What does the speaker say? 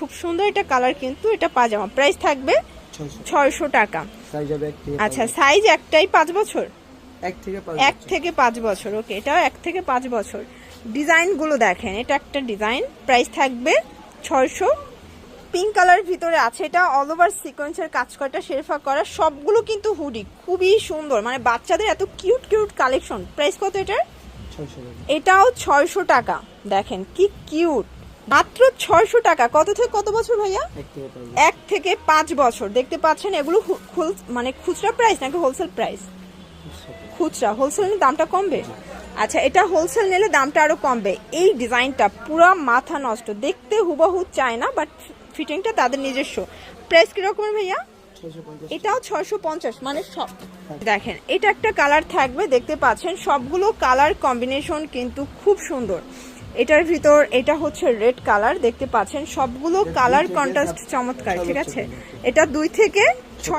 খুব সুন্দর এটা কালার, কিন্তু এটা পাজামা, প্রাইস থাকবে 600 টাকা। আচ্ছা, সাইজ একটাই 5 বছর, 1 থেকে 5 বছর। ওকে, এটাও 1 থেকে 5 বছর। ডিজাইনগুলো দেখেন, এটা একটা ডিজাইন, প্রাইস থাকবে 600। পিঙ্ক কালারের ভিতরে আছে, এটা অল ওভার সিকোয়েন্সের কাজ করা, শেরফা করা, সবগুলো কিন্তু হুডি, খুবই সুন্দর, মানে বাচ্চাদের এত কিউট কিউট কালেকশন। প্রাইস কত এটার? এটাও 600 টাকা। দেখেন কি কিউট, মাত্র 600 টাকা। কত থেকে কত বছর ভাইয়া? 1 থেকে 5 বছর। দেখতে পাচ্ছেন এগুলো মানে খুচরা প্রাইস নাকি হোলসেল প্রাইস? খুচরা। হোলসেল নিলে দামটা কমবে। আচ্ছা, এটা হোলসেল নিলে দামটা আরো কমবে। এই ডিজাইনটা পুরো মাথা নষ্ট, দেখতে হুবহু চায় না, বাট ফিটিংটা তাদের নিজস্ব। প্রাইস কিরকম ভাইয়া? এটাও 650, মানে সব। দেখেন এটা একটা কালার থাকবে, দেখতে পাচ্ছেন সবগুলো কালার কম্বিনেশন কিন্তু খুব সুন্দর। এটার ভিতর এটা হচ্ছে রেড কালার, দেখতে পাচ্ছেন সবগুলো কালার কন্ট্রাস্ট চমৎকার। ঠিক আছে, এটা 2 থেকে 6